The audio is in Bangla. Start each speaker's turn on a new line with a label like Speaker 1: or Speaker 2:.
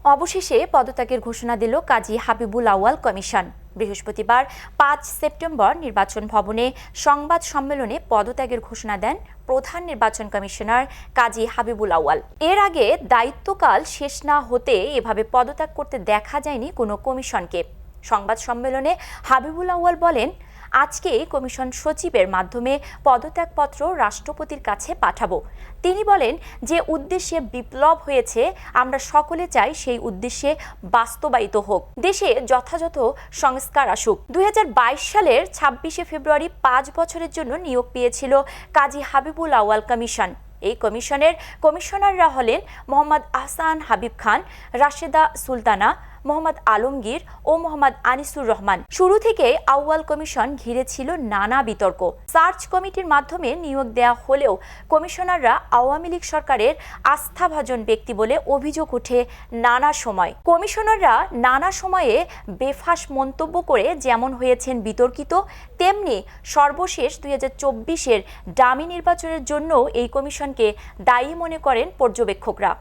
Speaker 1: অবশেষে পদত্যাগের ঘোষণা দিল কাজী হাবিবুল আউয়াল কমিশন। বৃহস্পতিবার ৫ সেপ্টেম্বর নির্বাচন ভবনে সংবাদ সম্মেলনে পদত্যাগের ঘোষণা দেন প্রধান নির্বাচন কমিশনার কাজী হাবিবুল আউয়াল। এর আগে দায়িত্বকাল শেষ না হতে এভাবে পদত্যাগ করতে দেখা যায়নি কোনো কমিশনকে। সংবাদ সম্মেলনে হাবিবুল আউয়াল বলেন, আজকে কমিশন সচিবের মাধ্যমে পদত্যাগপত্র রাষ্ট্রপতির কাছে পাঠাবো। তিনি বলেন, যে উদ্দেশ্যে বিপ্লব হয়েছে আমরা সকলে চাই সেই উদ্দেশ্যে বাস্তবায়িত হোক, দেশে যথাযথ সংস্কার আসুক। ২০২২ সালের ২৬শে ফেব্রুয়ারি ৫ বছরের জন্য নিয়োগ পেয়েছিল কাজী হাবিবুল আউয়াল কমিশন। এই কমিশনের কমিশনাররা হলেন মোহাম্মদ আহসান হাবিব খান, রাশেদা সুলতানা, মোহাম্মদ আলমগীর ও মোহাম্মদ আনিসুর রহমান। শুরু থেকে আউয়াল কমিশন ঘিরে ছিল নানা বিতর্ক। সার্চ কমিটির মাধ্যমে নিয়োগ দেয়া হলেও কমিশনাররা আওয়ামী লীগ সরকারের আস্থাভাজন ব্যক্তি বলে অভিযোগ ওঠে নানা সময়। কমিশনাররা নানা সময়ে বেফাঁস মন্তব্য করে যেমন হয়েছেন বিতর্কিত, তেমনি সর্বশেষ ২০২৪-এর ডামি নির্বাচনের জন্য এই কমিশনকে দায়ী মনে করেন পর্যবেক্ষকরা।